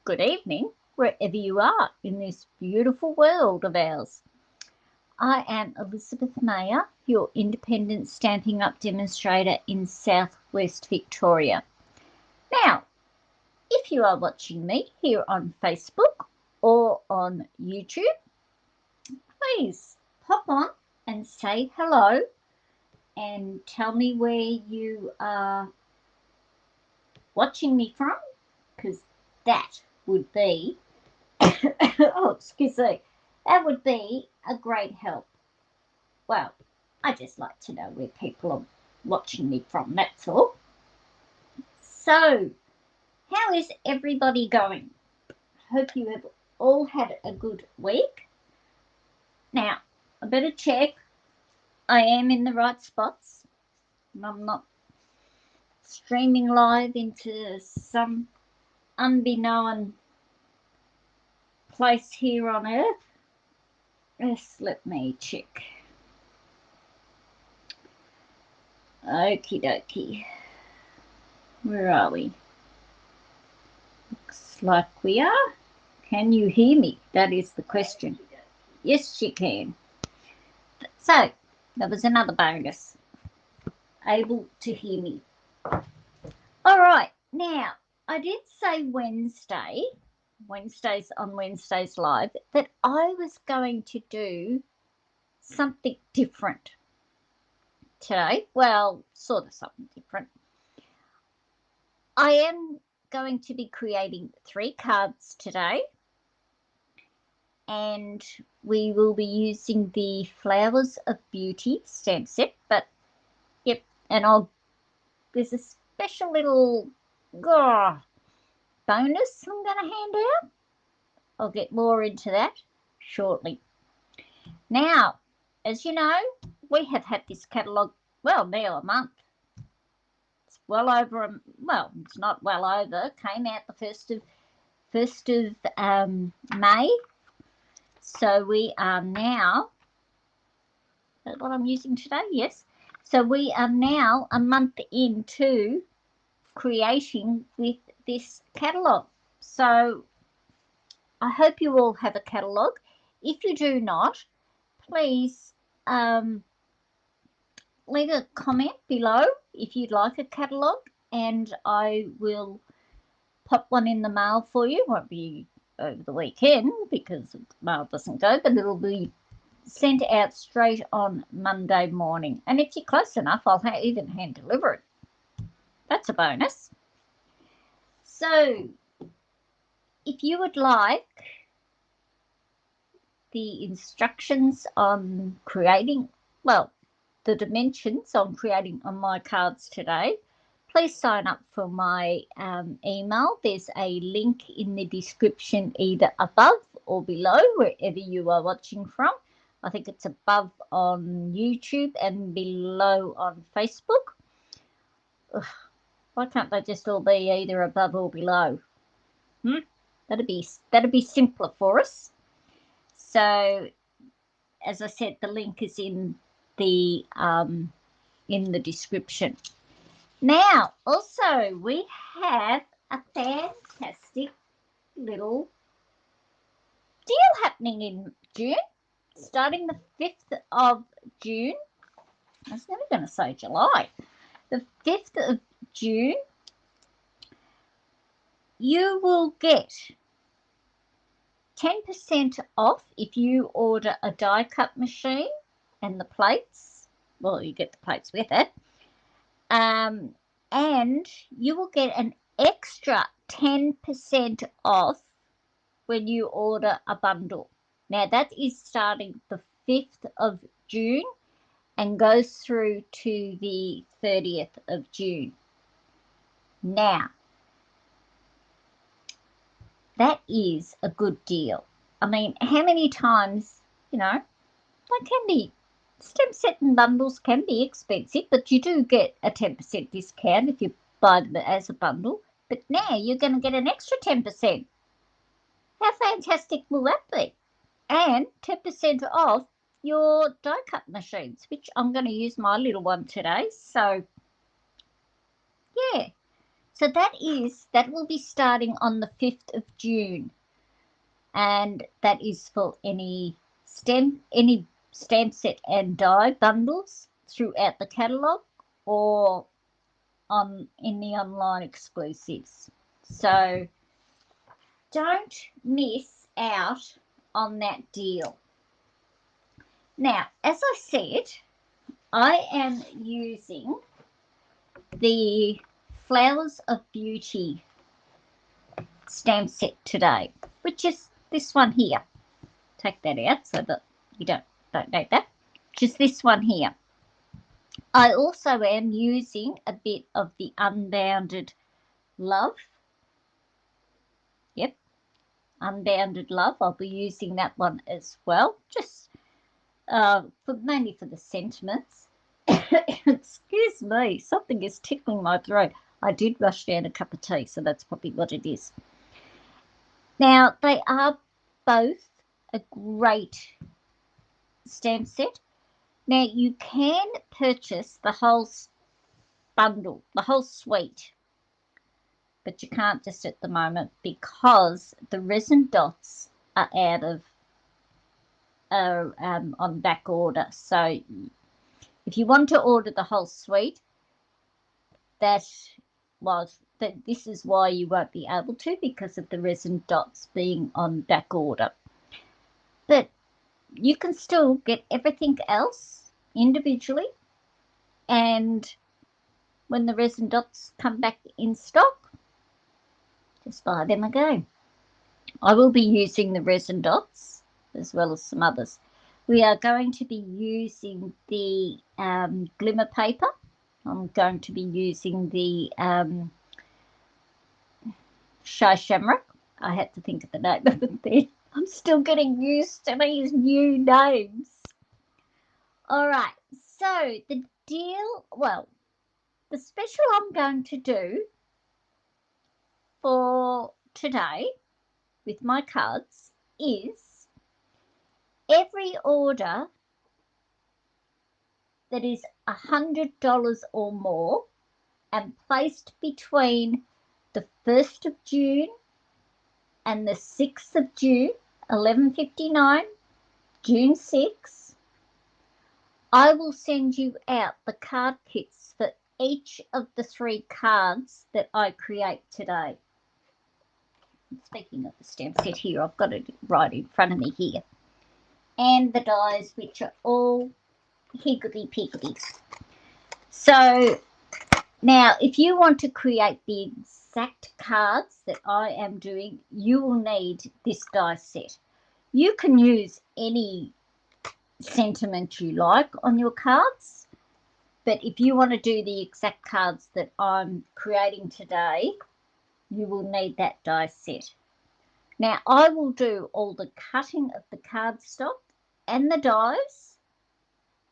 good evening, wherever you are in this beautiful world of ours. I am Elizabeth Mayer, your independent Stampin' Up demonstrator in southwest Victoria. Now, if you are watching me here on Facebook or on YouTube, please pop on and say hello and tell me where you are watching me from, because that would be oh, excuse me, that would be a great help. Well, I just like to know where people are watching me from, that's all. So, how is everybody going? Hope you have all had a good week. Now, I better check I am in the right spots and I'm not streaming live into some unbeknown place here on earth. Just let me check. Okie dokie. Where are we? Looks like we are. Can you hear me? That is the question. Yes, you can. So, that was another bonus. Able to hear me. All right. Now, I did say Wednesdays on Wednesdays Live, that I was going to do something different today. Well, sort of something different. I am going to be creating 3 cards today, and we will be using the Flowers of Beauty stamp set. But yep, and there's a special little bonus I'm going to hand out. I'll get more into that shortly. Now, as you know, we have had this catalogue, well, now a month. It's well over, well, it's not well over, came out the 1st of May. So we are now, is that what I'm using today? Yes. So we are now a month into creating with this catalogue. So I hope you all have a catalogue. If you do not, please leave a comment below if you'd like a catalogue, and I will pop one in the mail for you. It won't be over the weekend because the mail doesn't go, but it'll be sent out straight on Monday morning. And if you're close enough, I'll even hand deliver it. That's a bonus. So, if you would like the instructions on creating, well, the dimensions on creating on my cards today, please sign up for my email. There's a link in the description either above or below, wherever you are watching from. I think it's above on YouTube and below on Facebook. Ugh, why can't they just all be either above or below? That'd be simpler for us. So, as I said, the link is in the description. Now, also, we have a fantastic little deal happening in June, starting the 5th of June. I was never going to say July. The 5th of June, you will get 10% off if you order a die cut machine and the plates. Well, you get the plates with it. And you will get an extra 10% off when you order a bundle. Now, that is starting the 5th of June and goes through to the 30th of June. Now, that is a good deal. I mean, how many times, they can be, stamp set and bundles can be expensive, but you do get a 10% discount if you buy them as a bundle. But now you're going to get an extra 10%. How fantastic will that be? And 10% off your die cut machines, which I'm going to use my little one today. So, yeah. So that will be starting on the 5th of June, and that is for any stamp set and die bundles throughout the catalogue or in the online exclusives. So don't miss out on that deal. Now, as I said, I am using the Flowers of Beauty stamp set today, which is this one here. Take that out so that you don't need that. Just this one here. I also am using a bit of the Unbounded Love. Yep, Unbounded Love. I'll be using that one as well, just mainly for the sentiments. Excuse me, something is tickling my throat. I did rush down a cup of tea, so that's probably what it is. Now, they are both a great stamp set. Now, you can purchase the whole bundle, the whole suite, but you can't just at the moment because the resin dots are out of on back order. So if you want to order the whole suite, this is why you won't be able to, because of the resin dots being on back order. But you can still get everything else individually, and when the resin dots come back in stock, just buy them again. I will be using the resin dots as well as some others. We are going to be using the glimmer paper. I'm going to be using the Shy Shamrock. I had to think of the name of it there. I'm still getting used to these new names. All right, so the special I'm going to do for today with my cards is every order that is $100 or more and placed between the 1st of June and the 6th of June, 11:59, June 6, I will send you out the card kits for each of the 3 cards that I create today. Speaking of the stamp set here, I've got it right in front of me here. And the dies, which are all higgledy-piggledy. So now, if you want to create the exact cards that I am doing, you will need this die set. You can use any sentiment you like on your cards, but if you want to do the exact cards that I'm creating today, you will need that die set. Now, I will do all the cutting of the cardstock and the dies,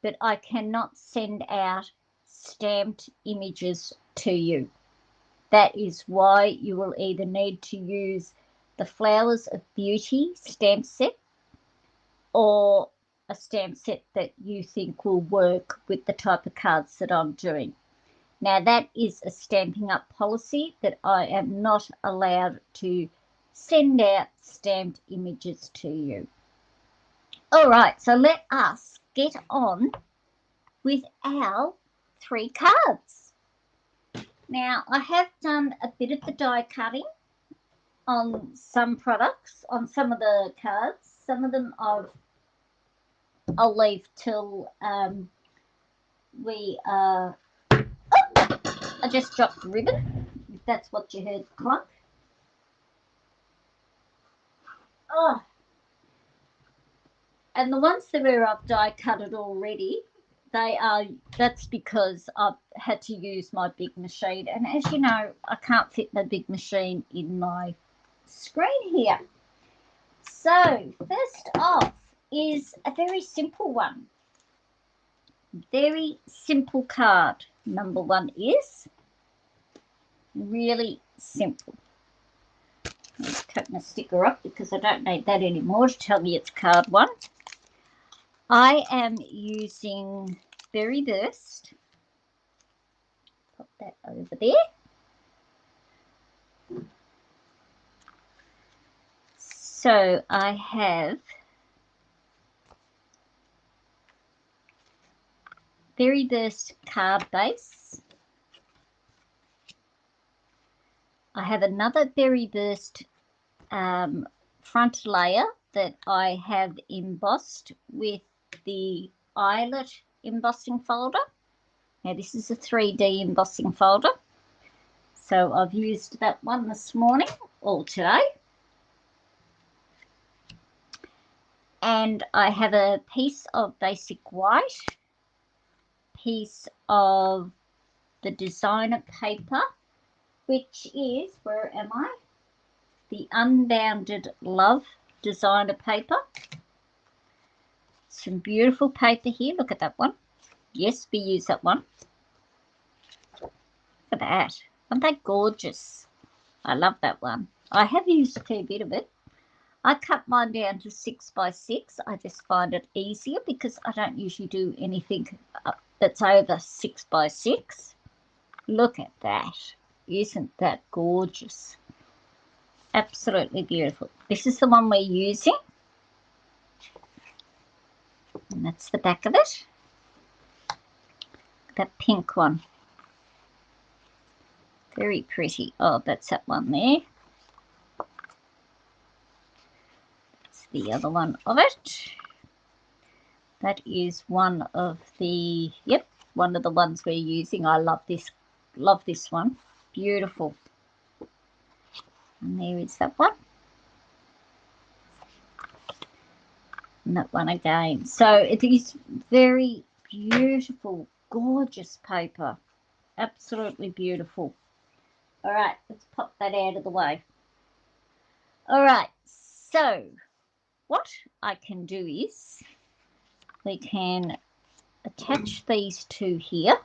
but I cannot send out stamped images to you. That is why you will either need to use the Flowers of Beauty stamp set or a stamp set that you think will work with the type of cards that I'm doing. Now, that is a Stampin' Up policy that I am not allowed to send out stamped images to you. All right, so let us get on with our 3 cards. Now, I have done a bit of the die cutting on some products, on some of the cards. Some of them I'll leave till we are... Oh, I just dropped the ribbon, if that's what you heard clunk. Oh, and the ones that were I've die cutted already, that's because I've had to use my big machine, and as you know, I can't fit the big machine in my screen here. So first off is a very simple one. Very simple card. Number 1 is really simple. Let's cut my sticker off because I don't need that anymore to tell me it's card 1. I am using Berry Burst. Pop that over there. So I have Berry Burst card base. I have another Berry Burst front layer that I have embossed with the eyelet embossing folder. Now this is a 3D embossing folder, so I've used that one this morning or today. And I have a piece of basic white, piece of the designer paper, which is, where am I? The Unbounded Love designer paper. Some beautiful paper here. Look at that one. Yes, we use that one. Look at that. Aren't they gorgeous? I love that one. I have used a fair bit of it. I cut mine down to 6 by 6. I just find it easier because I don't usually do anything that's over 6 by 6. Look at that. Isn't that gorgeous? Absolutely beautiful. This is the one we're using. And that's the back of it. That pink one. Very pretty. Oh, that's that one there. That's the other one of it. That is one of the, yep, one of the ones we're using. I love this. Love this one. Beautiful. And there is that one. And that one again. So it is very beautiful, gorgeous paper. Absolutely beautiful. All right, let's pop that out of the way. All right, so what I can do is we can attach these two here.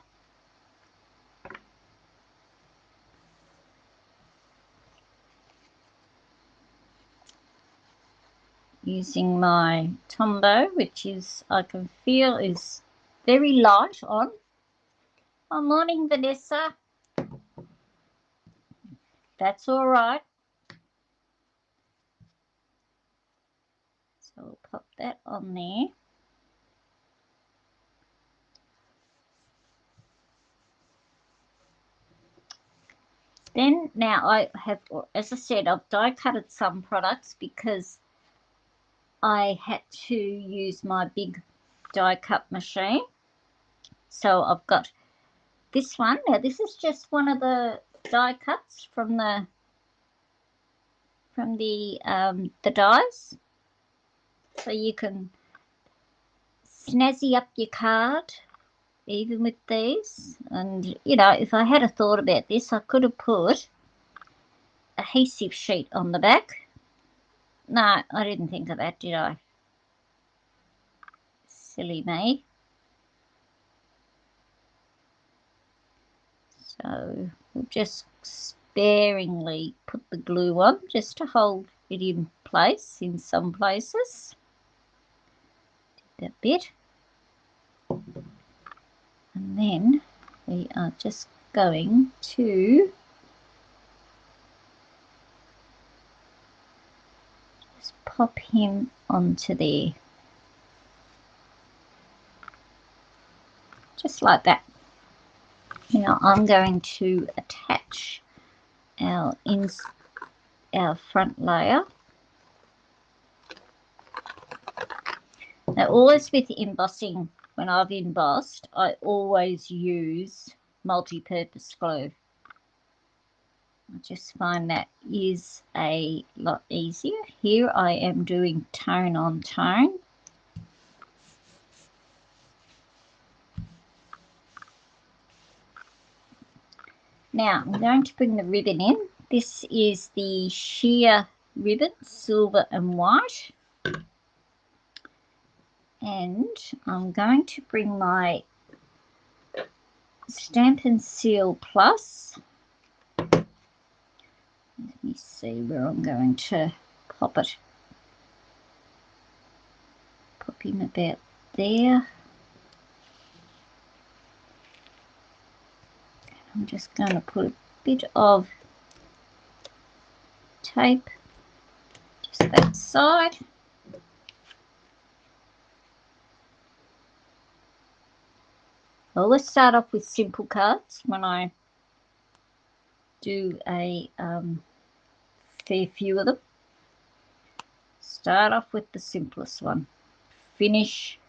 Using my Tombow, which is, I can feel is very light on. Oh, morning, Vanessa. That's all right. So we'll pop that on there. Then now I have, as I said, I've die cutted some products because I had to use my big die cut machine. So I've got this one. Now this is just one of the die cuts from the dies. So you can snazzy up your card even with these. And you know, if I had a thought about this, I could have put a adhesive sheet on the back. No, I didn't think of that, did I? Silly me. So we'll just sparingly put the glue on just to hold it in place in some places. That bit. And then we are just going to just pop him onto there. Just like that. Now I'm going to attach our front layer. Now always with embossing, when I've embossed, I always use multi-purpose glue. I just find that is a lot easier. Here I am doing tone on tone. Now I'm going to bring the ribbon in. This is the sheer ribbon, silver and white. And I'm going to bring my Stampin' Seal Plus. Let me see where I'm going to pop it. Pop him about there. I'm just going to put a bit of tape just that side. I always start off with simple cards when I do a fair few of them. Start off with the simplest one. Finish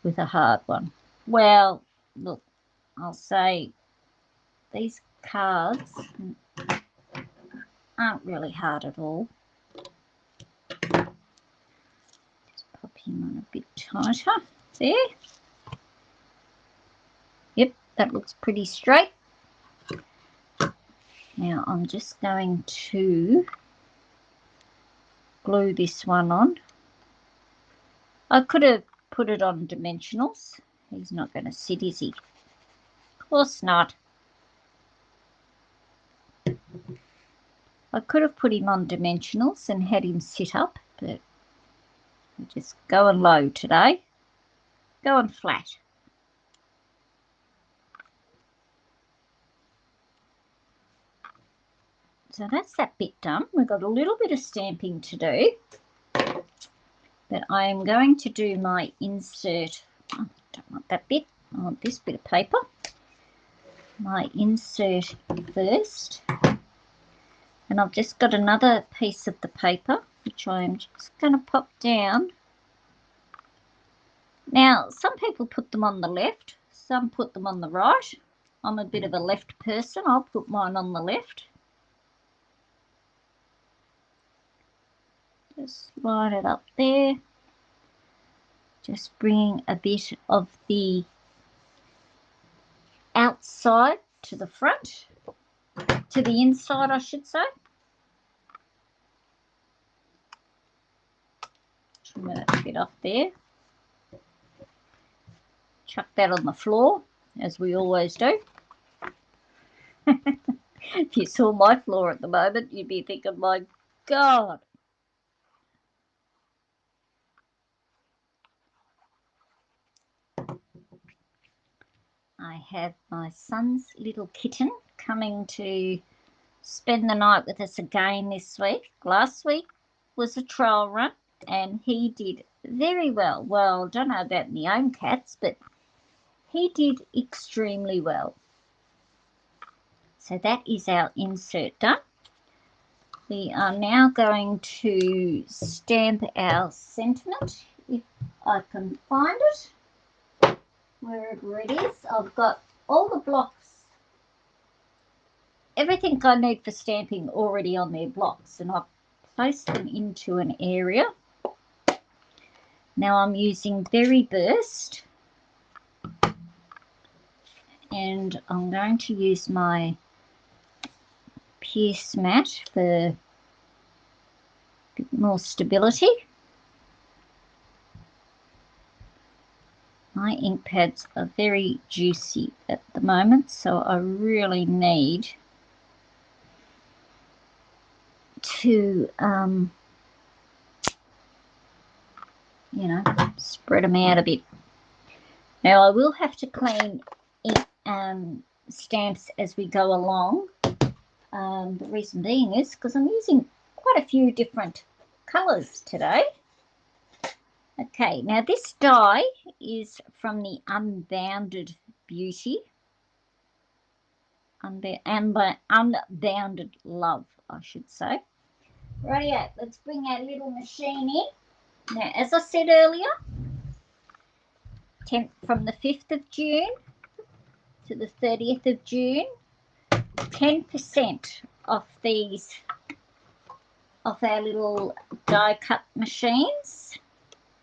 with a hard one. Well, look, I'll say these cards aren't really hard at all. Just pop him on a bit tighter there. Yep, that looks pretty straight. Now I'm just going to glue this one on. I could have put it on dimensionals. He's not going to sit, is he? Of course not. I could have put him on dimensionals and had him sit up, but we're just going low today. Going flat. So that's that bit done. We've got a little bit of stamping to do, but I am going to do my insert. Oh, I don't want that bit. I want this bit of paper. My insert first. And I've just got another piece of the paper, which I am just going to pop down. Now, some people put them on the left, some put them on the right. I'm a bit of a left person. I'll put mine on the left. Just line it up there. Just bringing a bit of the outside to the front, to the inside, I should say. Trim that bit off there. Chuck that on the floor, as we always do. If you saw my floor at the moment, you'd be thinking, my God. I have my son's little kitten coming to spend the night with us again this week. Last week was a trial run and he did very well. Well, I don't know about my own cats, but he did extremely well. So that is our insert done. We are now going to stamp our sentiment, if I can find it. Wherever it is, I've got all the blocks, everything I need for stamping already on their blocks, and I've placed them into an area. Now I'm using Berry Burst, and I'm going to use my Pierce Mat for a bit more stability. My ink pads are very juicy at the moment, so I really need to, you know, spread them out a bit. Now, I will have to clean stamps as we go along. The reason being is because I'm using quite a few different colours today. Okay, now this die is from the Unbounded Beauty. Unbounded Love, I should say. Rightio, let's bring our little machine in. Now, as I said earlier, from the 5th of June to the 30th of June, 10% off these, off our little die cut machines.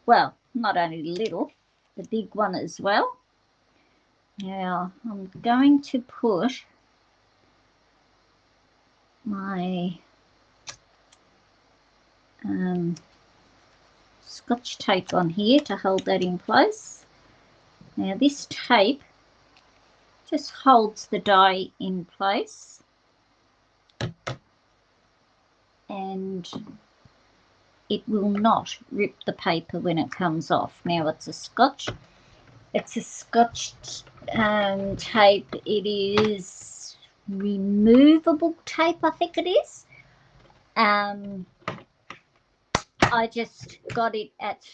Well, not only little, the big one as well. Now, I'm going to put my Scotch tape on here to hold that in place. Now, this tape just holds the die in place, and it will not rip the paper when it comes off. Now, it's a Scotch tape. It is removable tape, I think it is. I just got it at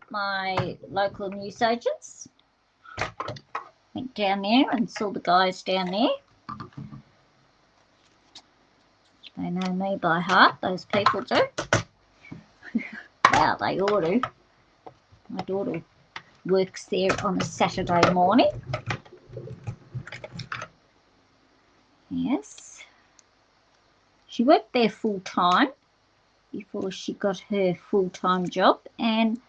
my local newsagents. Went down there and saw the guys down there. They know me by heart, those people do. Wow, they ought to. My daughter works there on a Saturday morning. Yes. She worked there full-time before she got her full-time job, and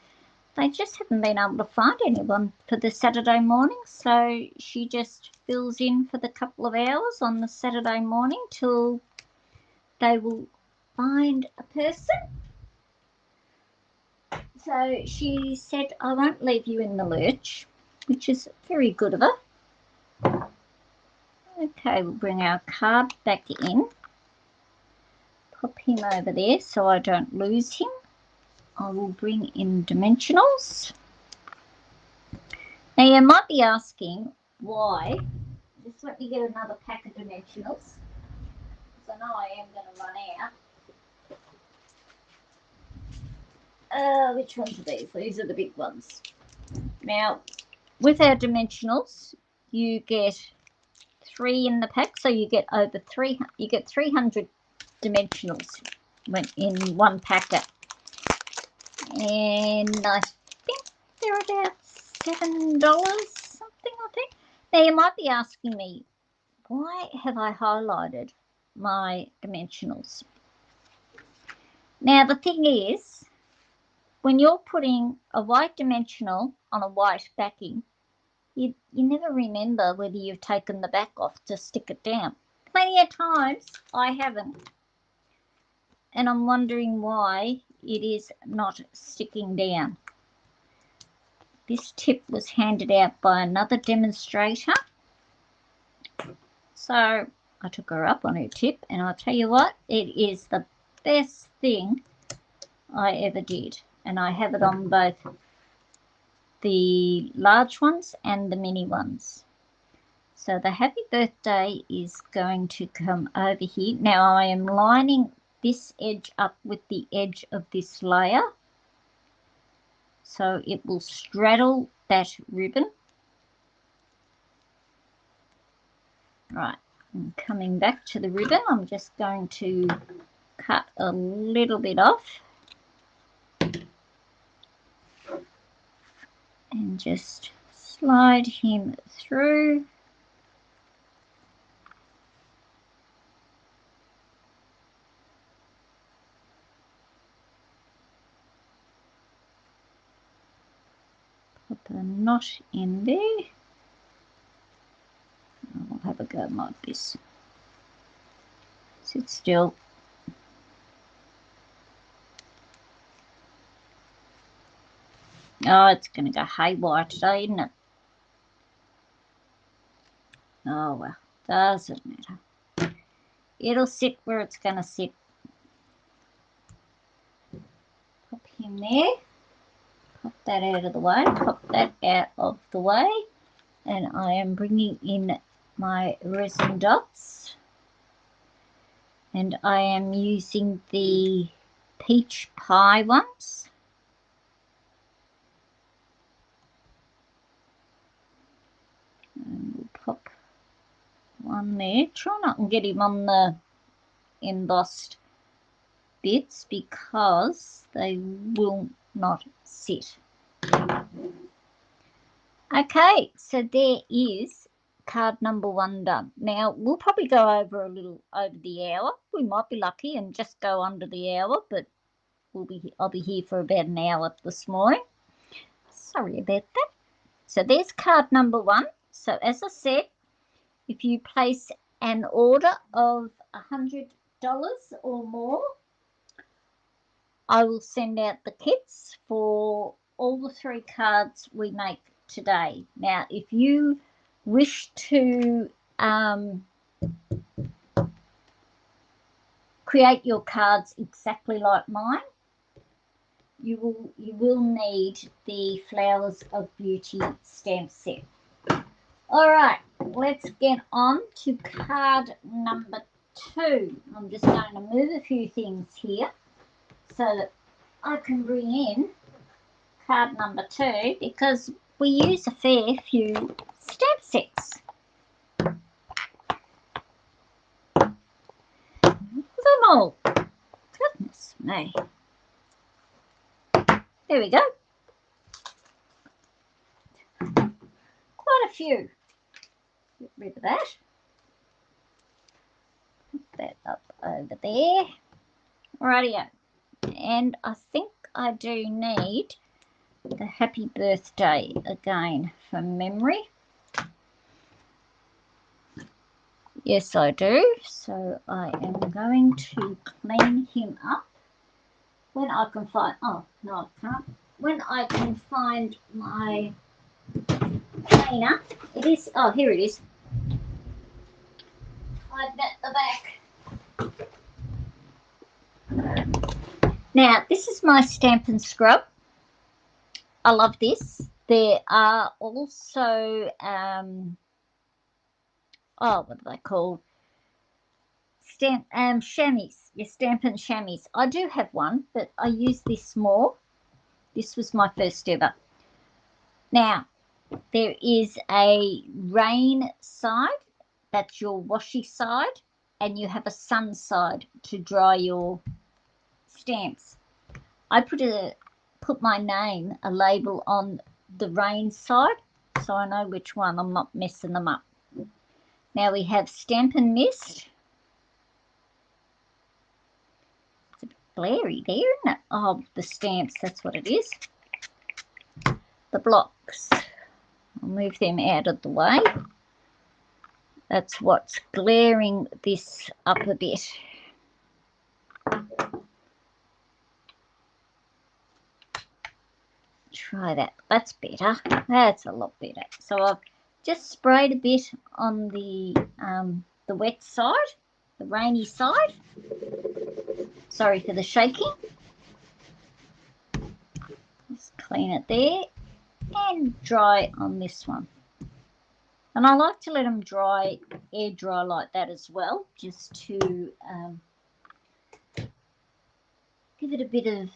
they just haven't been able to find anyone for the Saturday morning, so she just fills in for the couple of hours on the Saturday morning till they will find a person. So she said, I won't leave you in the lurch, which is very good of her. Okay, we'll bring our card back in. Pop him over there so I don't lose him. I will bring in dimensionals. Now you might be asking why. Just let me get another pack of dimensionals, because I know I am going to run out. Which ones are these? These are the big ones. Now, with our dimensionals, you get 3 in the pack, so you get over 3. You get 300 dimensionals in one packet, and I think they're about $7 something, I think. Now you might be asking me, why have I highlighted my dimensionals? Now the thing is, when you're putting a white dimensional on a white backing, you never remember whether you've taken the back off to stick it down. Plenty of times I haven't, and I'm wondering why it is not sticking down. This tip was handed out by another demonstrator, so I took her up on her tip, and I'll tell you what, it is the best thing I ever did, and I have it on both the large ones and the mini ones. So the happy birthday is going to come over here. Now I am lining this edge up with the edge of this layer, so it will straddle that ribbon. Right, I'm coming back to the ribbon. I'm just going to cut a little bit off and just slide him through. Put a knot in there. I'll have a go like this. Sit still. Oh, it's going to go haywire today, isn't it? Oh, well, doesn't matter. It'll sit where it's going to sit. Pop him there. Pop that out of the way. Pop that out of the way. And I am bringing in my resin dots. And I am using the peach pie ones. And we'll pop one there. Try not and get him on the embossed bits because they will not sit. Okay, so there is card number 1 done. Now we'll probably go over the hour. We might be lucky and just go under the hour, but I'll be here for about an hour this morning. Sorry about that. So there's card number 1. So as I said, if you place an order of $100 or more, I will send out the kits for all the 3 cards we make today. Now, if you wish to create your cards exactly like mine, you will need the Flowers of Beauty stamp set. All right, let's get on to card number 2. I'm just going to move a few things here so that I can bring in card number 2 because we use a fair few stamp sets. Them all. Goodness me. There we go. Quite a few. Get rid of that. Put that up over there. Rightio. And I think I do need the happy birthday again from memory. Yes, I do. So I am going to clean him up when I can find, oh, no, I can't. When I can find my cleaner. It is, oh, here it is. Hiding at the back. Now, this is my Stampin' Scrub. I love this. There are also, what are they called? Chamois. Your Stampin' Chamois. I do have one, but I use this more. This was my first ever. Now, there is a rain side. That's your washy side. And you have a sun side to dry your stamps. I put my name, a label on the rain side, so I know which one. I'm not messing them up. Now we have Stampin' Mist. It's a bit glary there, isn't it? Oh, the stamps, that's what it is. The blocks. I'll move them out of the way. That's what's glaring this up a bit. Try that. That's better. That's a lot better. So I've just sprayed a bit on the wet side, the rainy side. Sorry for the shaking. Just clean it there and dry on this one. And I like to let them dry, air dry like that as well, just to give it a bit of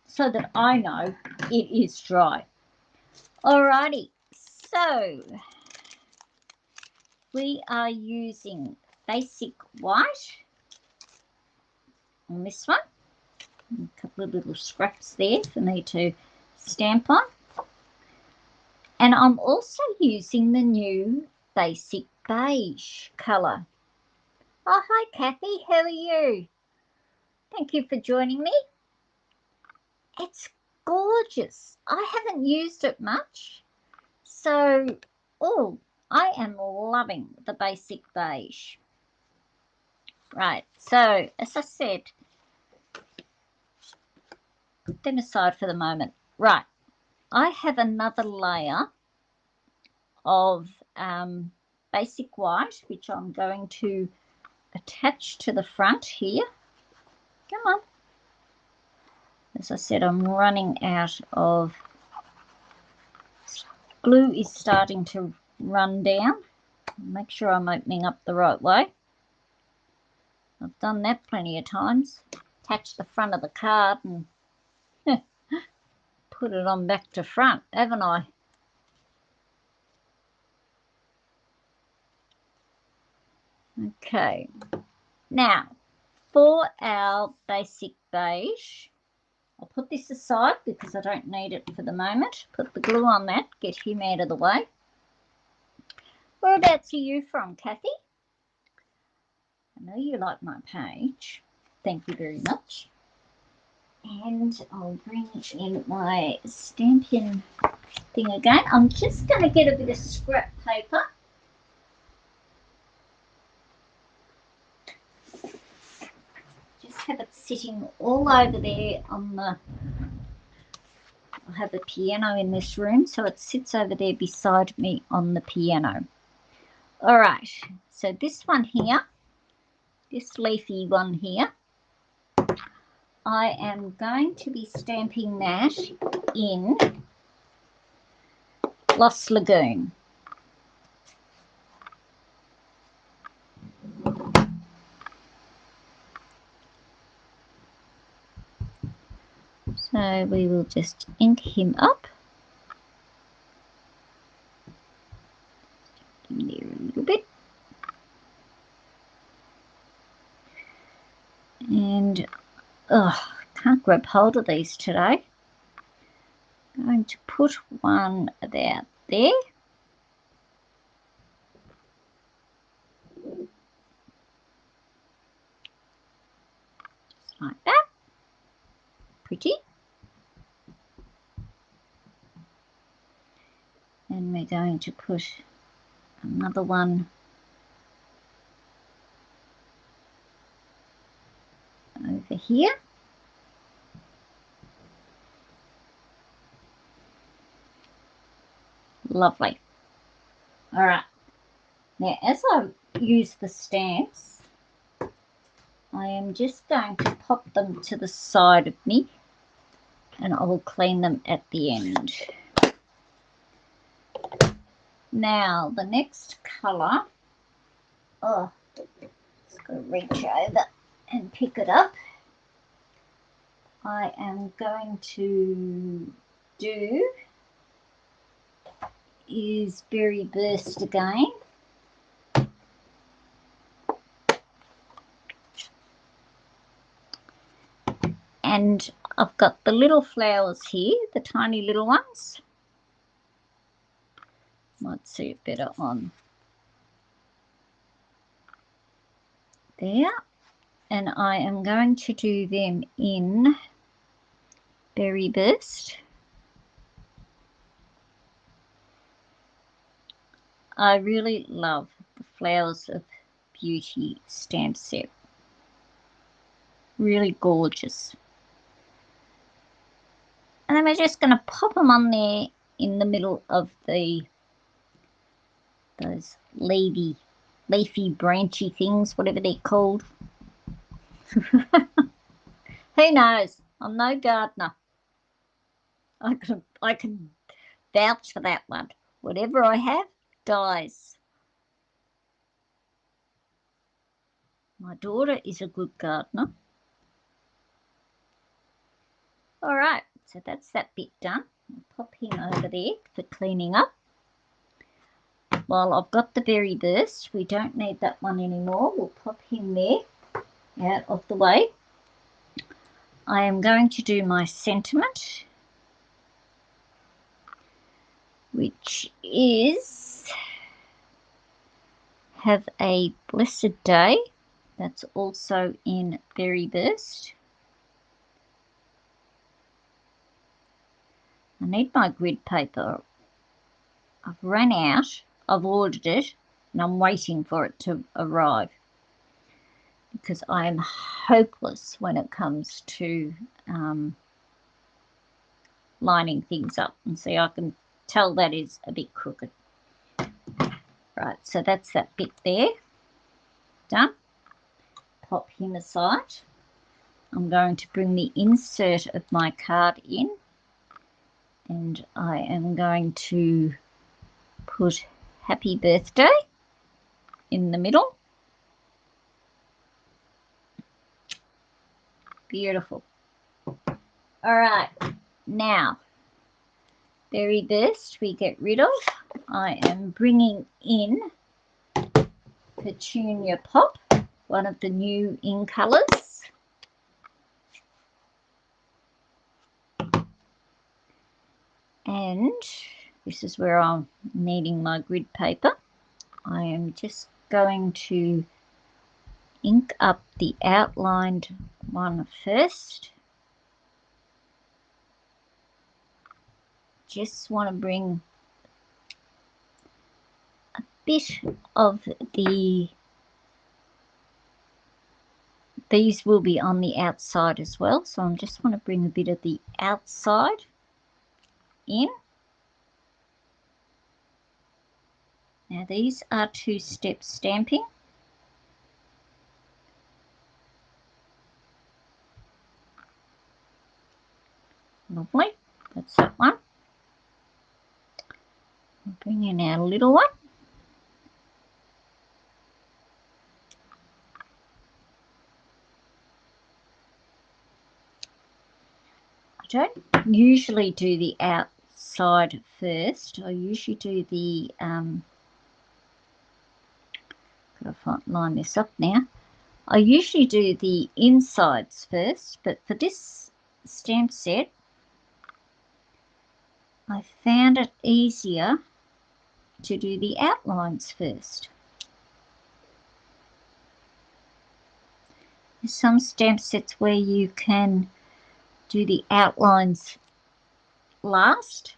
so that I know it is dry. Alrighty, so we are using basic white on this one. A couple of little scraps there for me to stamp on. And I'm also using the new basic beige colour. Oh, hi Kathy, how are you? Thank you for joining me. It's gorgeous. I haven't used it much. So, oh, I am loving the basic beige. Right, so as I said, put them aside for the moment. Right, I have another layer of basic white, which I'm going to attach to the front here. Come on. As I said, I'm running out of glue. Is starting to run down. Make sure I'm opening up the right way. I've done that plenty of times. Attach the front of the card and put it on back to front, haven't I? Okay. Now, for our basic beige, I'll put this aside because I don't need it for the moment. Put the glue on that, get him out of the way. Whereabouts are you from, Kathy? I know you like my page. Thank you very much. And I'll bring in my Stampin' thing again. I'm just going to get a bit of scrap paper. Just have it sitting all over there on the... I have a piano in this room, so it sits over there beside me on the piano. All right, so this one here, this leafy one here, I am going to be stamping that in Lost Lagoon. So we will just ink him up. In there a little bit. And can't grab hold of these today. I'm going to put one about there. Just like that. Pretty. And we're going to put another one over here. Lovely. All right. Now, as I use the stamps, I am just going to pop them to the side of me, and I will clean them at the end. Now, the next colour, just got to reach over and pick it up. I am going to do is Berry Burst again. And I've got the little flowers here, the tiny little ones. Might see it better on there. And I am going to do them in Berry Burst. I really love the Flowers of Beauty stamp set. Really gorgeous. And then we're just going to pop them on there in the middle of those leafy branchy things, whatever they're called. Who knows? I'm no gardener. I can vouch for that one. Whatever I have dies. My daughter is a good gardener. All right, so that's that bit done. I'll pop him over there for cleaning up. While I've got the Berry Burst, we don't need that one anymore. We'll pop him there out of the way. I am going to do my sentiment, which is have a blessed day. That's also in Berry Burst. I need my grid paper. I've run out. I've ordered it and I'm waiting for it to arrive because I am hopeless when it comes to lining things up. And see, I can tell that is a bit crooked. Right, so that's that bit there. Done. Pop him aside. I'm going to bring the insert of my card in, and I am going to put Happy Birthday in the middle. Beautiful. All right, now Berry Burst we get rid of. I am bringing in Petunia Pop, one of the new in colours. And this is where I'm needing my grid paper. I am just going to ink up the outlined one first. Just want to bring a bit of these will be on the outside as well, so I just want to bring a bit of the outside in. Now these are two-step stamping. Lovely, that's that one. I'll bring in our little one. I don't usually do the outside first. I usually do the gotta line this up now. I usually do the insides first, but for this stamp set, I found it easier to do the outlines first. There's some stamp sets where you can do the outlines last.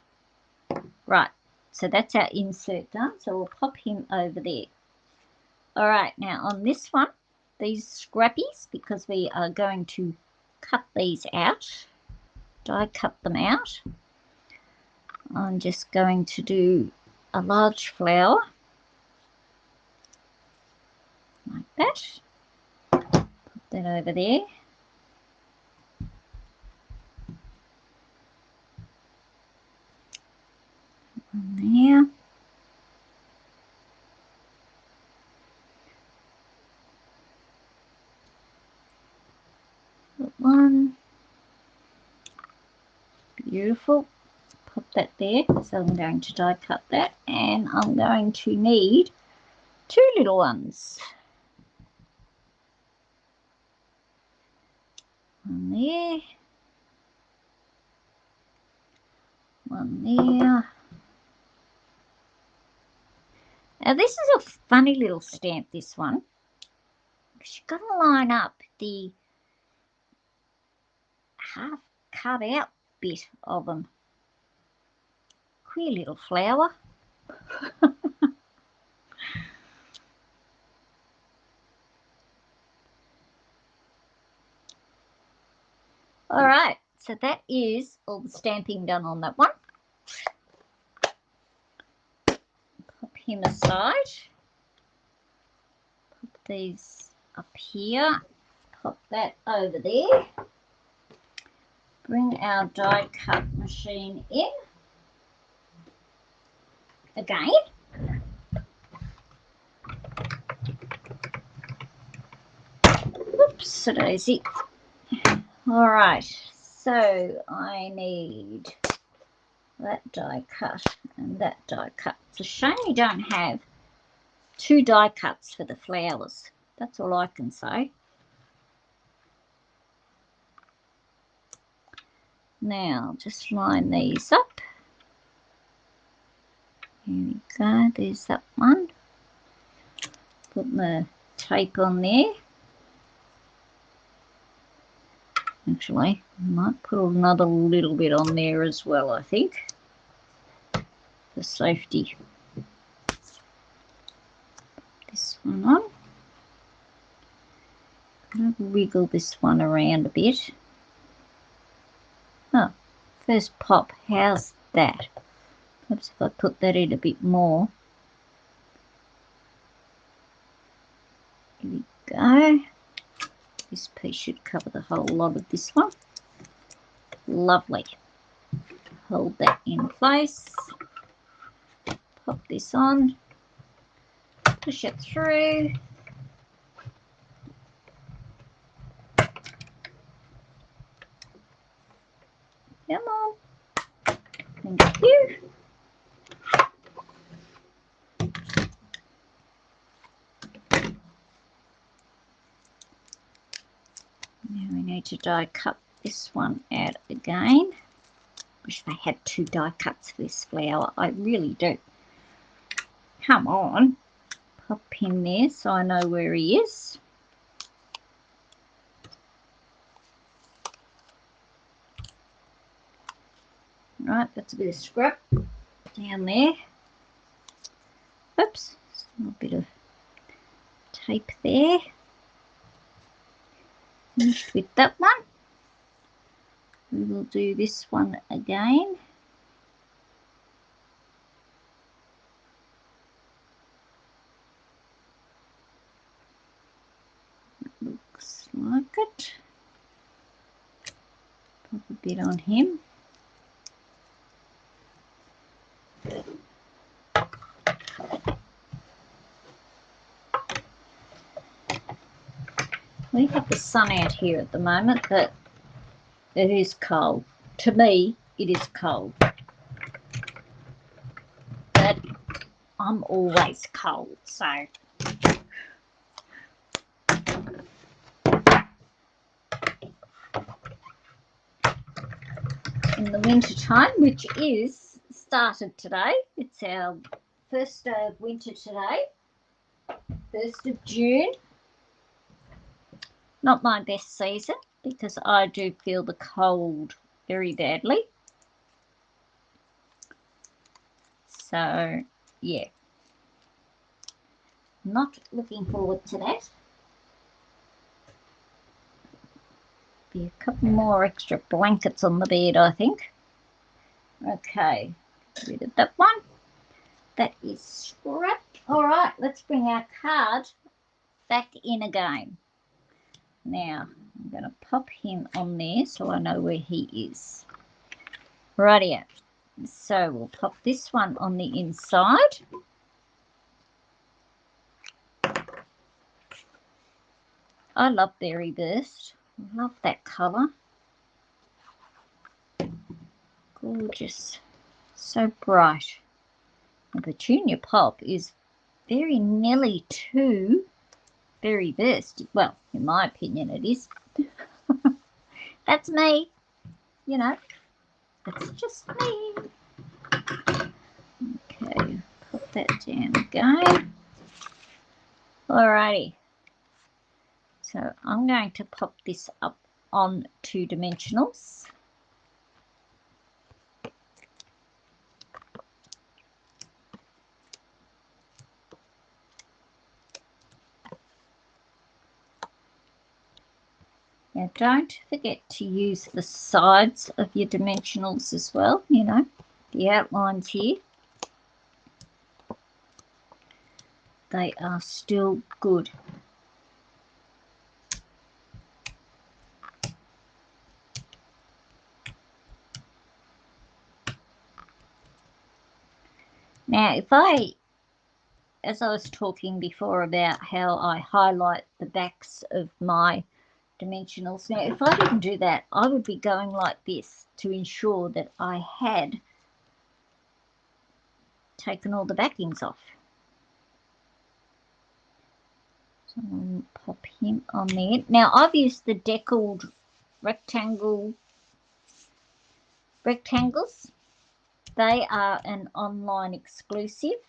Right, so that's our insert done, so we'll pop him over there. All right, now on this one, these scrappies, because we are going to cut these out, die cut them out, I'm just going to do a large flower like that. Put that over there. And there. Put one. Beautiful. Pop that there. So I'm going to die cut that, and I'm going to need 2 little ones. One there. One there. Now this is a funny little stamp, this one, because you've got to line up the half cut out bit of them. Queer little flower. All right, so that is all the stamping done on that one. Pop him aside. Put these up here. Pop that over there. Bring our die cut machine in. Again. Whoops-a-daisy. All right, so I need that die cut and that die cut. It's a shame you don't have 2 die cuts for the flowers. That's all I can say. Now, just line these up. Here we go, there's that one. Put my tape on there. Actually, I might put another little bit on there as well, I think, for safety. This one on. I'm going to wiggle this one around a bit. Oh, first pop, how's that? Perhaps if I put that in a bit more. Here we go. This piece should cover the whole lot of this one. Lovely. Hold that in place. Pop this on. Push it through. Come on. Thank you. Now we need to die cut this one out again. Wish I had 2 die cuts for this flower. I really do. Come on. Pop him there so I know where he is. Right, that's a bit of scrap down there. Oops, a little bit of tape there. Finished with that one. We will do this one again. Looks like it. Pop a bit on him. We have the sun out here at the moment, but it is cold. to me, it is cold. But I'm always cold, so. In the winter time, which is started today, it's our first day of winter today, 1st of June. Not my best season because I do feel the cold very badly. So, yeah. Not looking forward to that. Be a couple more extra blankets on the bed, I think. Okay, get rid of that one. That is scrapped. All right, let's bring our card back in again. Now, I'm going to pop him on there so I know where he is. Rightio. So we'll pop this one on the inside. I love Berry Burst. Love that colour. Gorgeous. So bright. The Petunia Pop is very nearly to Berry Burst. Well, in my opinion it is. That's me. You know, that's just me. Okay, put that down again. Alrighty. So I'm going to pop this up on 2 dimensionals. Now don't forget to use the sides of your dimensionals as well, you know, the outlines here. They are still good. Now as I was talking before about how I highlight the backs of my dimensionals. Now, if I didn't do that, I would be going like this to ensure that I had taken all the backings off. So I'll pop him on there. Now, I've used the deckled rectangles. They are an online exclusive.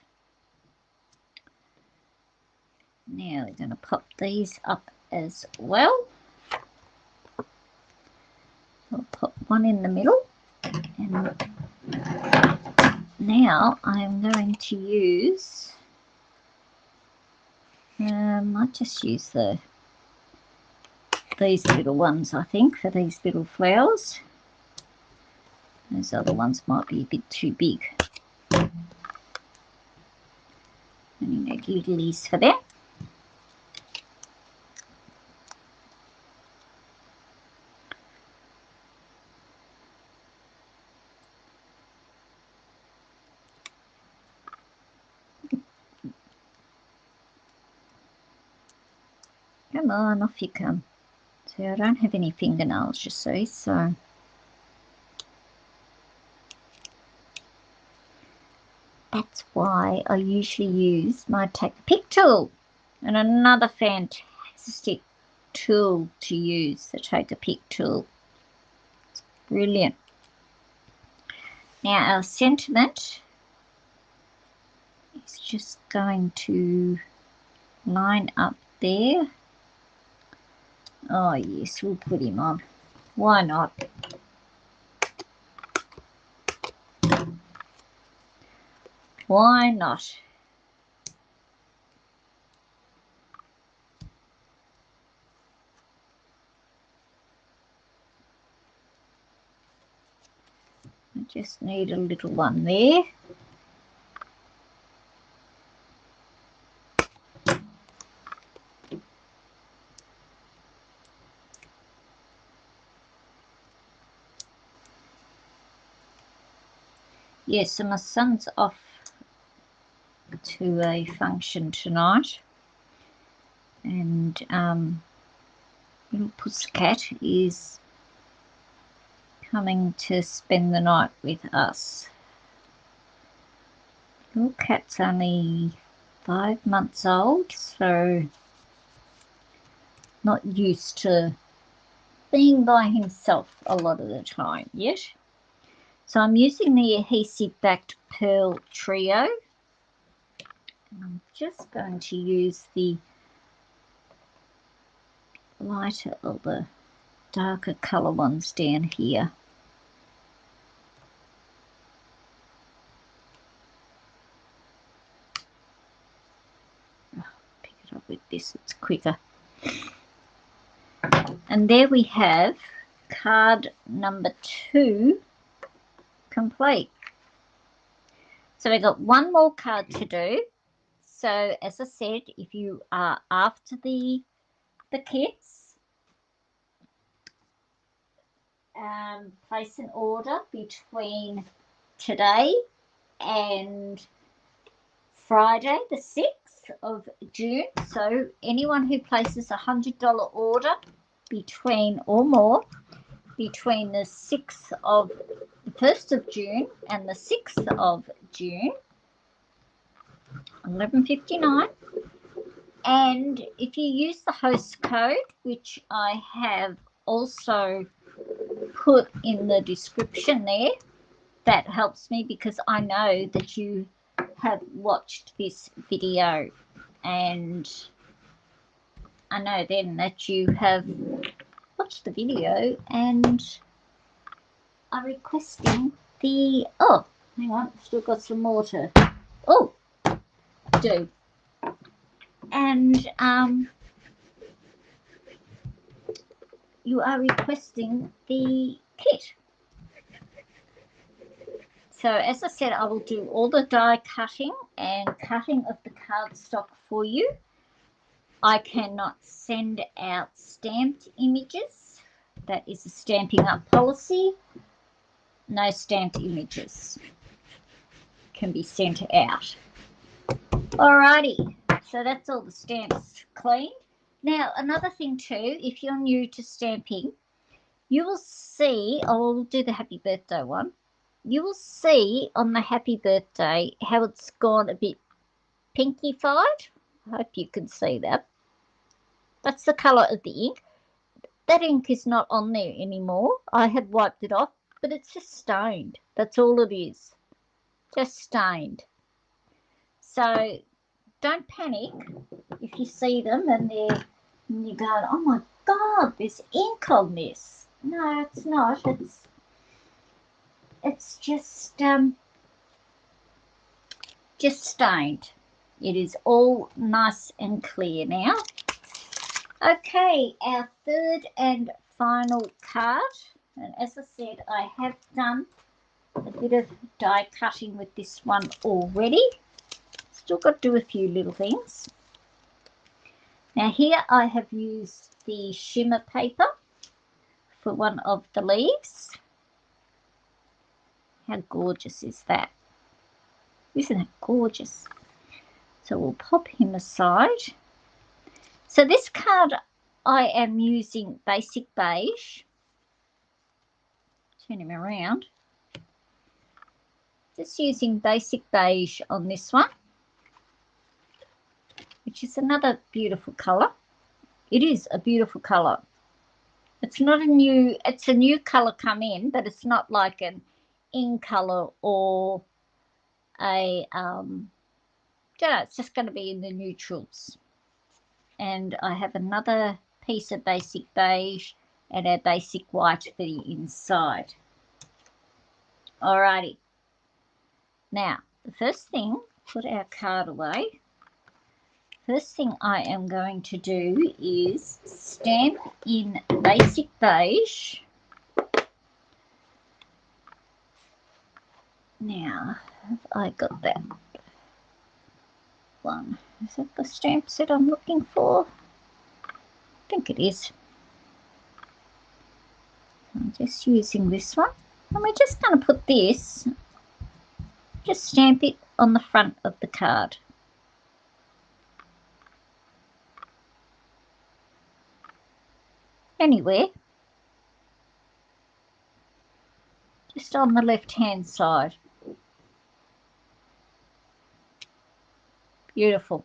Now we're going to pop these up as well. I'll pop one in the middle, and now I'm going to use, I might just use these little ones, I think, for these little flowers. Those other ones might be a bit too big. I need no glitters for that. Come on, off you come. See, I don't have any fingernails, you see, so that's why I usually use my Take a Pick tool. And another fantastic tool to use, the Take a Pick tool. It's brilliant. Now our sentiment is just going to line up there. Oh yes, we'll put him on. Why not? Why not? I just need a little one there. Yes, so my son's off to a function tonight, and little Pussycat is coming to spend the night with us. Your cat's only 5 months old, so not used to being by himself a lot of the time yet. So I'm using the adhesive backed pearl trio. And I'm just going to use the lighter or the darker colour ones down here. Pick it up with this, it's quicker. And there we have card number 2 complete. So we've got one more card to do. So as I said, if you are after the kits, place an order between today and Friday the 6th of June. So anyone who places a $100 order between or more between the 1st of June and the 6th of June, 11:59. And if you use the host code, which I have also put in the description there, that helps me because I know that you have watched this video, and I know then that you have watched the video and are requesting the, oh, hang on, still got some more to, oh, do. And you are requesting the kit. So as I said, I will do all the die cutting and cutting of the cardstock for you. I cannot send out stamped images. That is a Stampin' Up policy. No stamped images can be sent out. Alrighty, so that's all the stamps cleaned. Now, another thing too, if you're new to stamping, you will see, I'll do the happy birthday one. You will see on the happy birthday how it's gone a bit pinkified. I hope you can see that. That's the colour of the ink. That ink is not on there anymore. I had wiped it off, but it's just stained. That's all it is. Just stained. So don't panic if you see them and you're going, oh my God, there's ink on this. No, it's not. It's just stained. It is all nice and clear now. Okay, our third and final card. And as I said, I have done a bit of die cutting with this one already. Still got to do a few little things. Now here I have used the shimmer paper for one of the leaves. How gorgeous is that? Isn't it gorgeous? So we'll pop him aside. So this card I am using Basic Beige. Turn him around. Just using Basic Beige on this one, which is another beautiful colour. It is a beautiful colour. It's not a new, it's a new colour come in, but it's not like an in colour or a, don't know, it's just going to be in the neutrals. And I have another piece of Basic Beige and a Basic White for the inside. Alrighty. Now, the first thing, put our card away. First thing I am going to do is stamp in Basic Beige. Now, have I got that one? Is that the stamp set I'm looking for? I think it is. I'm just using this one. And we're just going to put this, just stamp it on the front of the card. Anywhere. just on the left-hand side. Beautiful.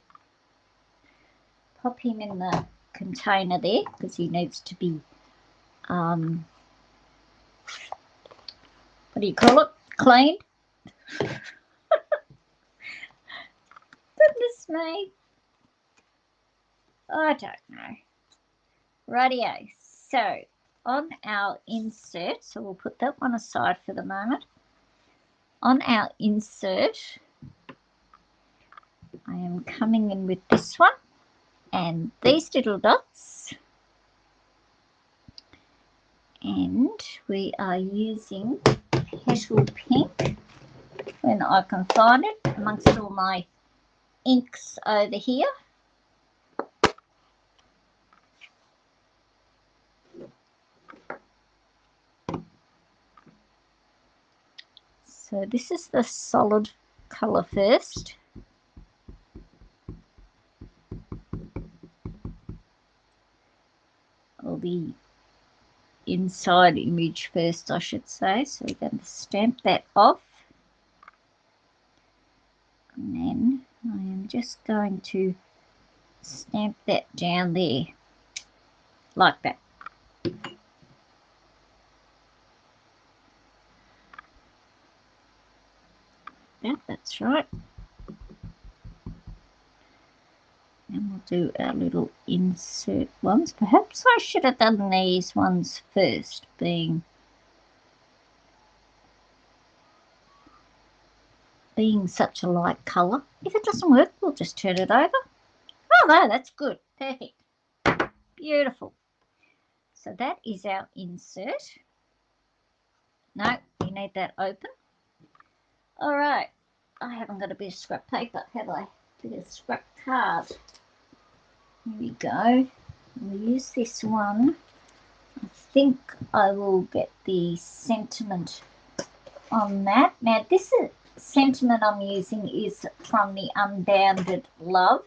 Pop him in the container there because he needs to be, what do you call it, cleaned. Goodness me. I don't know. Rightio. So on our insert, so we'll put that one aside for the moment. On our insert, I am coming in with this one and these little dots, and we are using Petal Pink when I can find it amongst all my inks over here. So this is the solid colour first. Or the inside image first, I should say. So we're going to stamp that off. And then I am just going to stamp that down there, like that. Yeah, that's right. And we'll do our little insert ones. Perhaps I should have done these ones first, being such a light colour. If it doesn't work, we'll just turn it over. Oh, no, that's good. Perfect. Beautiful. So that is our insert. No, we need that open. All right. I haven't got a bit of scrap paper, have I? A bit of scrap card. Here we go. We'll use this one. I think I will get the sentiment on that. Now, this sentiment I'm using is from the Unbounded Love,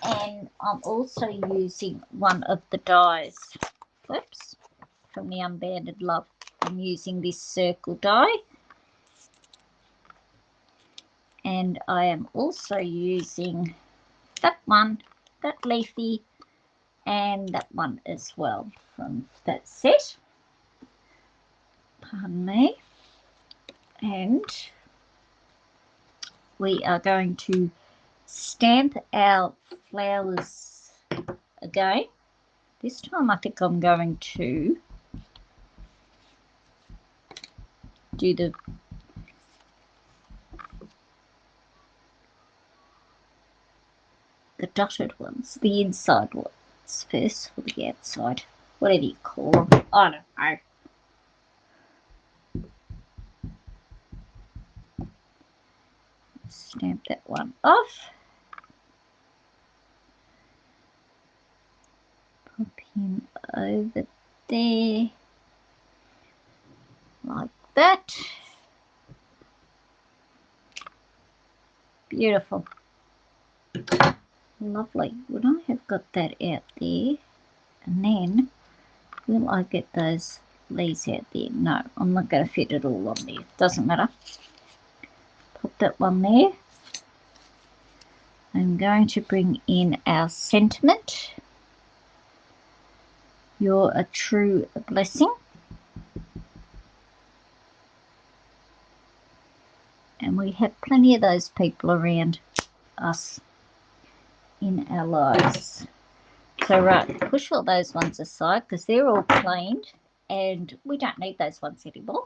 and I'm also using one of the dies. Whoops, from the Unbounded Love. I'm using this circle die, and I am also using that one, that leafy, and that one as well from that set. Pardon me. And we are going to stamp our flowers again. This time I think I'm going to do the dotted ones, the inside ones first, or the outside, whatever you call them. I don't know. Stamp that one off. Pop him over there like that. Beautiful. Lovely. Would I have got that out there? And then, will I get these out there? No, I'm not going to fit it all on there. Doesn't matter. Pop that one there. I'm going to bring in our sentiment. You're a true blessing. And we have plenty of those people around us in our lives. So right, push all those ones aside because they're all cleaned and we don't need those ones anymore.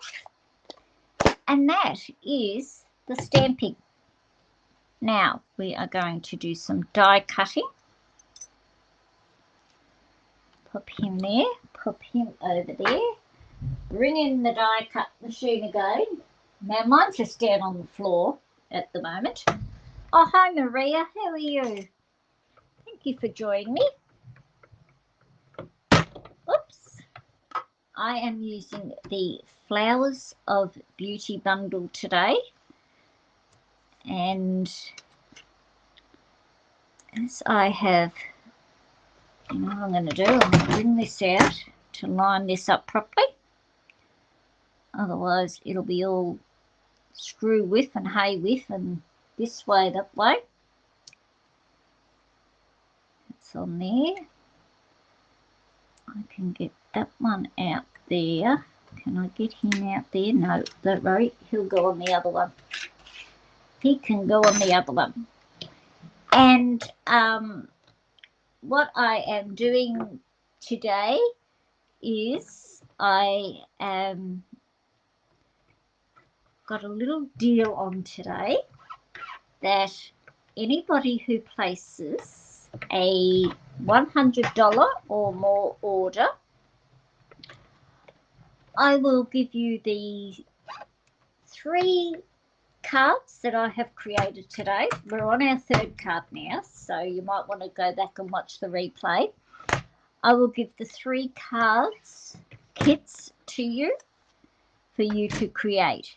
And that is the stamping. Now we are going to do some die cutting. Pop him there, pop him over there. Bring in the die cut machine again. Now mine's just down on the floor at the moment. Oh, hi Maria, how are you? Thank you for joining me. Oops. I am using the Flowers of Beauty bundle today. And as I have, you know what I'm going to do? I'm going to bring this out to line this up properly. otherwise it'll be all screw with and hay with and this way, that way. It's on there. I can get that one out there. Can I get him out there? No, don't worry. He'll go on the other one. He can go on the other one. And what I am doing today is I got a little deal on today that anybody who places a $100 or more order, I will give you the 3 cards that I have created today. We're on our 3rd card now, so you might want to go back and watch the replay. I will give the 3 cards kits to you for you to create.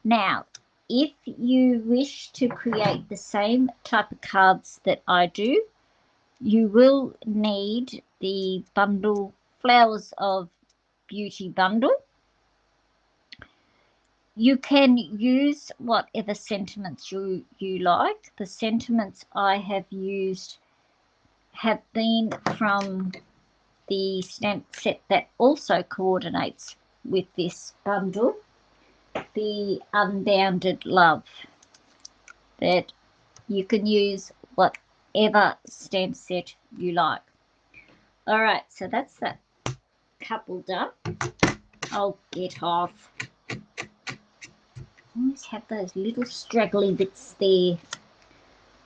Now, if you wish to create the same type of cards that I do, you will need the bundle Flowers of Beauty bundle. You can use whatever sentiments you like. The sentiments I have used have been from the stamp set that also coordinates with this bundle, the Unbounded Love, that you can use whatever stamp set you like. All right, so that's that couple done. I'll get off. Always have those little straggly bits there.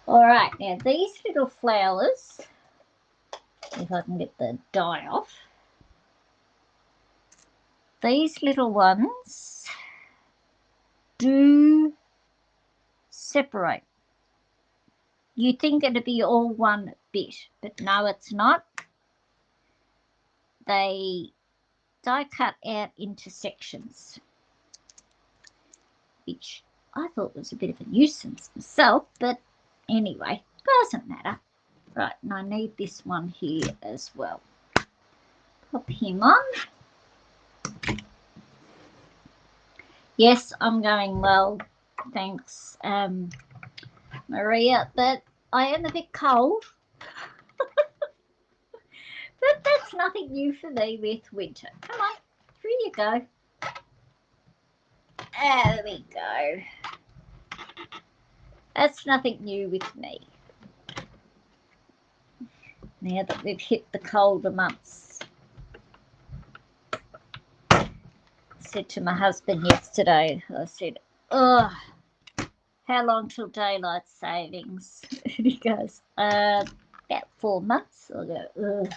All right, now these little flowers, if I can get the dye off, these little ones do separate. You think it'd be all one bit, but no, it's not. They die cut out into sections, which I thought was a bit of a nuisance myself, but anyway, doesn't matter. Right, and I need this one here as well. Pop him on. Yes, I'm going well, thanks, Maria, but I am a bit cold. But that's nothing new for me with winter. Come on, through you go. There we go. That's nothing new with me. Now that we've hit the colder months. I said to my husband yesterday, I said, oh, how long till daylight savings? And he goes, about 4 months. I go, ugh.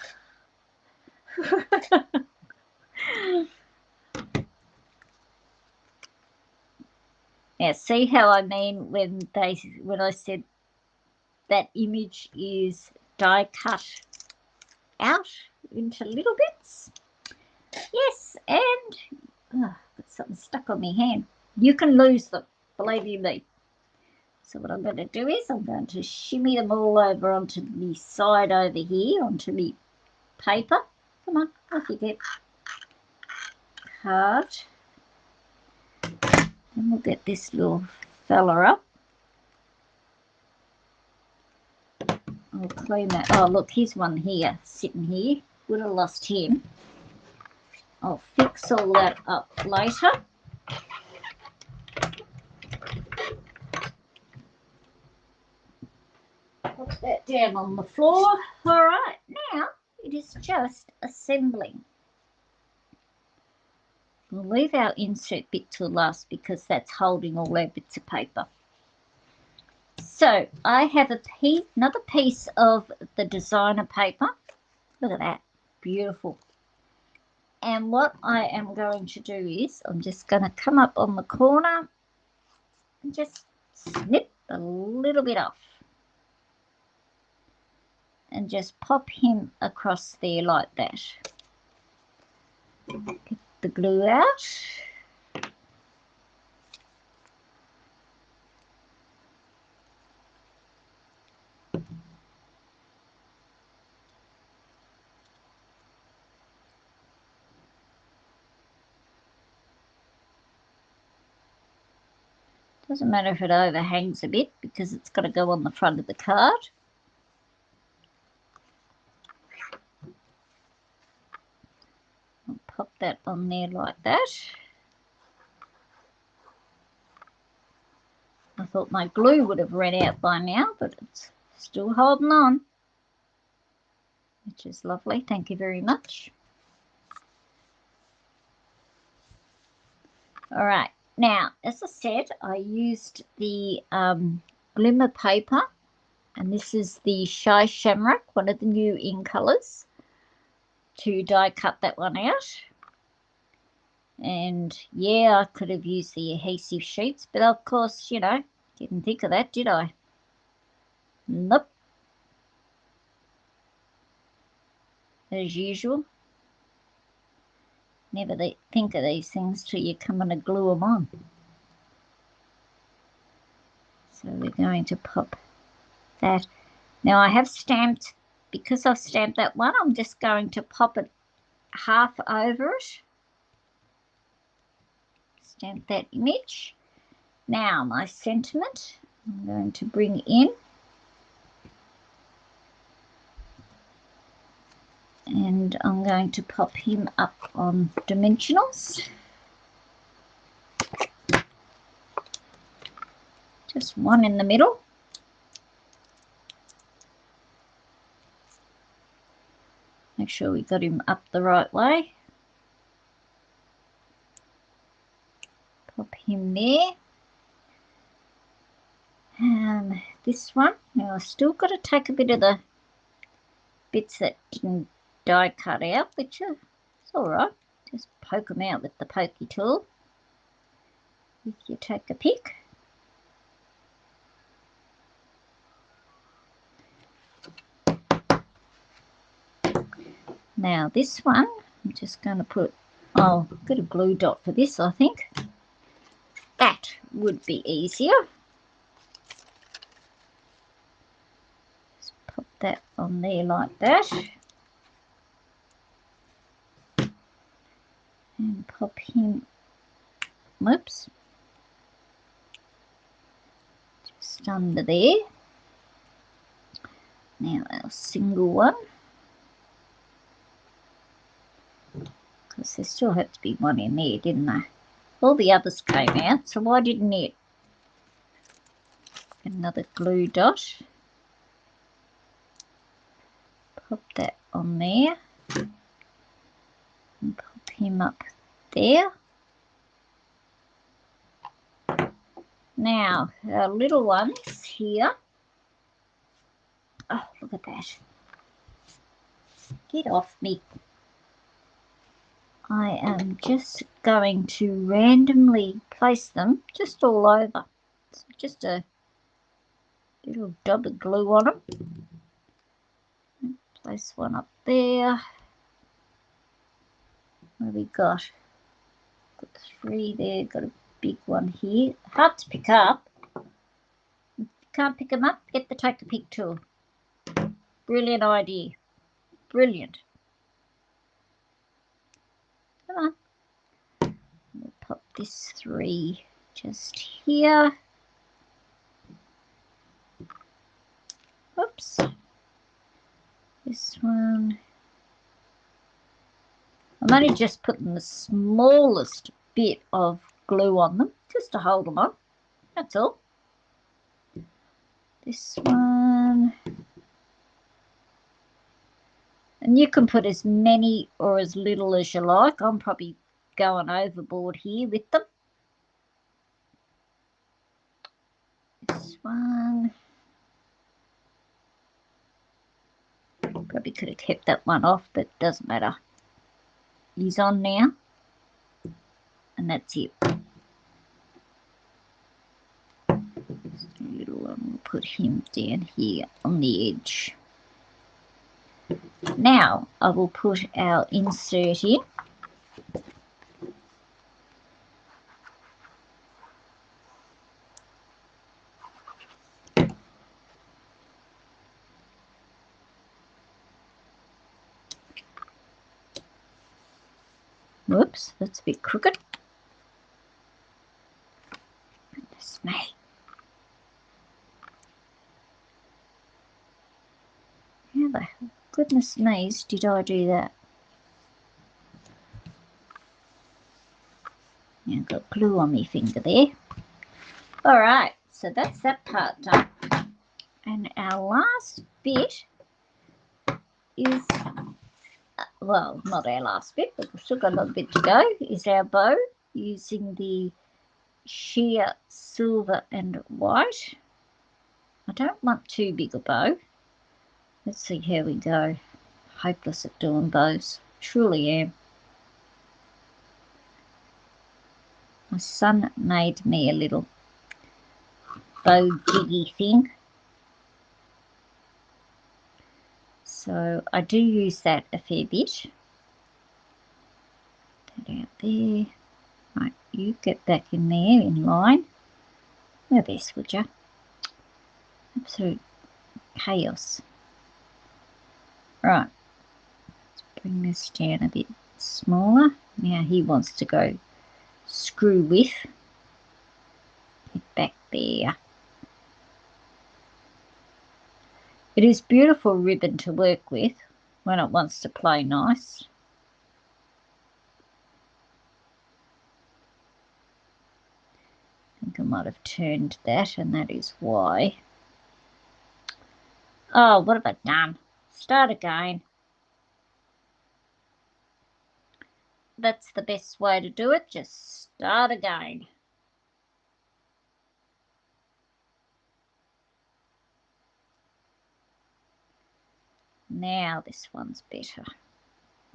Now, see how I mean when I said that image is die cut out into little bits? Yes, and got something stuck on my hand. You can lose them, believe you me. So what I'm going to do is I'm going to shimmy them all over onto the side over here, onto the paper. Come on, off you get. Card. And we'll get this little fella up. I'll clean that. Oh, look, here's one here, sitting here. Would have lost him. I'll fix all that up later. Put that down on the floor. All right, now it is just assembling. We'll leave our insert bit till last because that's holding all our bits of paper. So I have another piece of the designer paper. Look at that, beautiful. And what I am going to do is I'm just going to come up on the corner and just snip a little bit off. And just pop him across there like that. Get the glue out. Doesn't matter if it overhangs a bit because it's got to go on the front of the card. I'll pop that on there like that. I thought my glue would have run out by now, but it's still holding on, which is lovely. Thank you very much. All right, now, as I said, I used the glimmer paper, and this is the Shy Shamrock, one of the new in colours, to die cut that one out. And yeah, I could have used the adhesive sheets, but of course, you know, didn't think of that, did I? Nope. As usual. Never think of these things till you come and glue them on. So we're going to pop that. Now I have stamped, because I've stamped that one, I'm just going to pop it half over it. Stamp that image. Now my sentiment, I'm going to bring in. And I'm going to pop him up on dimensionals. Just one in the middle. Make sure we got him up the right way. Pop him there. This one, now I've still got to take a bit of the bits that didn't die cut out, which is all right. Just poke them out with the pokey tool. If you take a pick. Now this one, I'm just going to put, oh, I've got a glue dot for this, I think. That would be easier. Just pop that on there like that. And pop him, whoops, just under there. Now our single one. Because there still had to be one in there, didn't there? All the others came out, so why didn't it? Another glue dot. Pop that on there. And pop him up there. Now, our little ones here. Oh, look at that. Get off me. I am just going to randomly place them just all over. So just a little dab of glue on them. Place one up there. What have we got? Got three there, got a big one here. Hard to pick up. If you can't pick them up, get the take a pick tool. Brilliant idea. Brilliant. Come on. We'll pop this three just here. Oops. This one. I'm only just putting the smallest bit of glue on them, just to hold them on. That's all. This one. And you can put as many or as little as you like. I'm probably going overboard here with them. This one. Probably could have kept that one off, but it doesn't matter. He's on now. And that's it. This little one, we'll put him down here on the edge. Now I will put our insert in. Whoops, that's a bit crooked. Goodness me. How the goodness me's did I do that? Now I've got glue on my finger there. All right, so that's that part done. And our last bit is, well, not our last bit, but we've still got a little bit to go, is our bow using the sheer silver and white. I don't want too big a bow. Let's see how we go. Hopeless at doing bows. Truly am. My son made me a little bow jiggy thing. So I do use that a fair bit. Put that out there. Right, you get back in there in line. Now this, would you? Absolute chaos. Right, let's bring this down a bit smaller. Now he wants to go screw with. Get back there. It is beautiful ribbon to work with when it wants to play nice. I think I might have turned that, and that is why. Oh, what have I done? Start again. That's the best way to do it. Just start again. Now this one's better.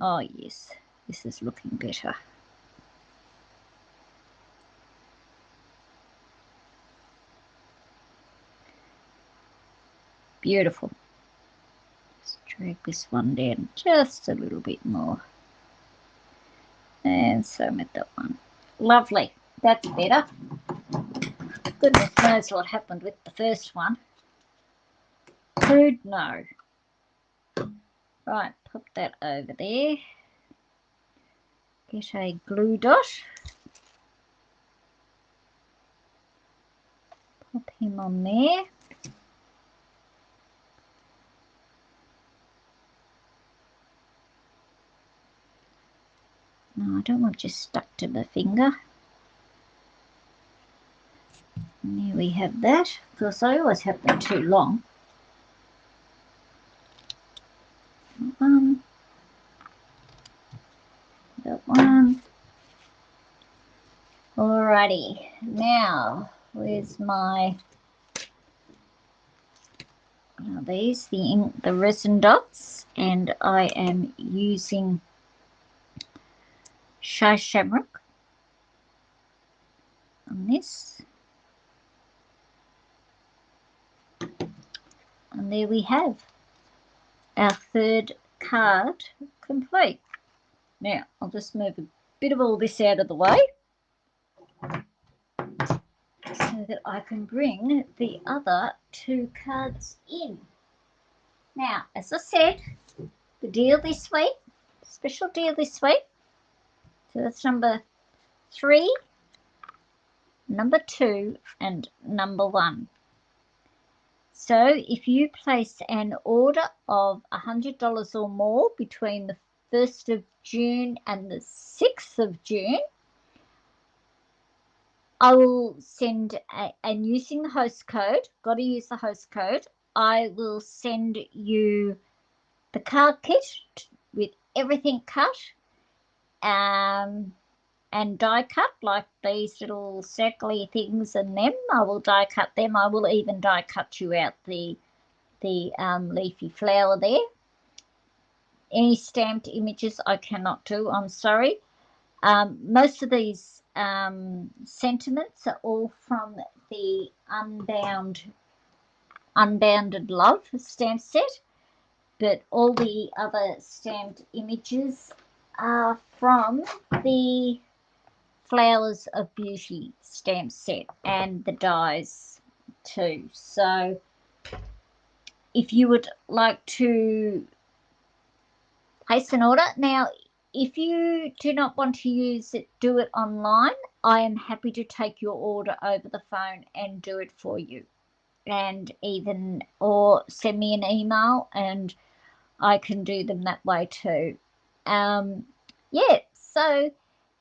Oh yes, this is looking better. Beautiful. Let's drag this one down just a little bit more. And so with that one. Lovely. That's better. Goodness knows what happened with the first one. Who'd know? Right, pop that over there. Get a glue dot. Pop him on there. No, I don't want just stuck to the finger. And there we have that. Of course, I always have them too long. That one. Alrighty, now where's my? These the resin dots, and I am using Shai Shamrock on this. And there we have our third card complete. Now, I'll just move a bit of all this out of the way so that I can bring the other two cards in. Now, as I said, the deal this week, special deal this week, so that's number 3, number 2, and number 1. So if you place an order of $100 or more between the 1st of June and the 6th of June, I will send, and using the host code, got to use the host code, I will send you the card kit with everything cut and die cut, like these little circly things and them. I will die cut them. I will even die cut you out the leafy flower there. Any stamped images I cannot do, I'm sorry. Most of these sentiments are all from the Unbounded Love stamp set, but all the other stamped images are from the Flowers of Beauty stamp set and the dies too. So if you would like to place an order, now if you do not want to do it online, I am happy to take your order over the phone and do it for you. And even, or send me an email and I can do them that way too. Um, yeah, so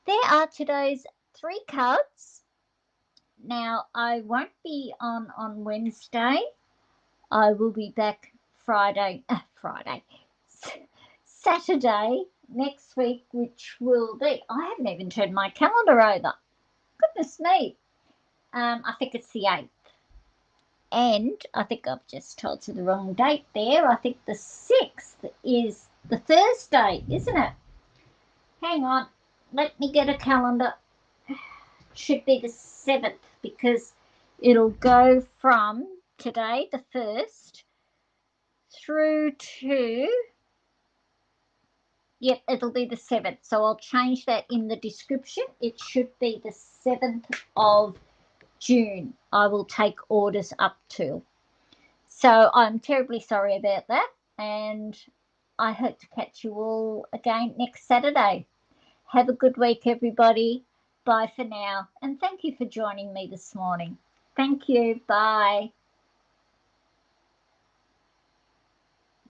there are today's 3 cards. Now, I won't be on Wednesday. I will be back Saturday next week, which will be, I haven't even turned my calendar over. Goodness me. I think it's the 8th. And I think I've just told you the wrong date there. I think the 6th is the Thursday, isn't it? Hang on. Let me get a calendar. Should be the 7th because it'll go from today, the 1st, through to, yep, it'll be the 7th. So I'll change that in the description. It should be the 7th of June. I will take orders up to. So I'm terribly sorry about that, and I hope to catch you all again next Saturday. Have a good week, everybody. Bye for now, and thank you for joining me this morning. Thank you. Bye.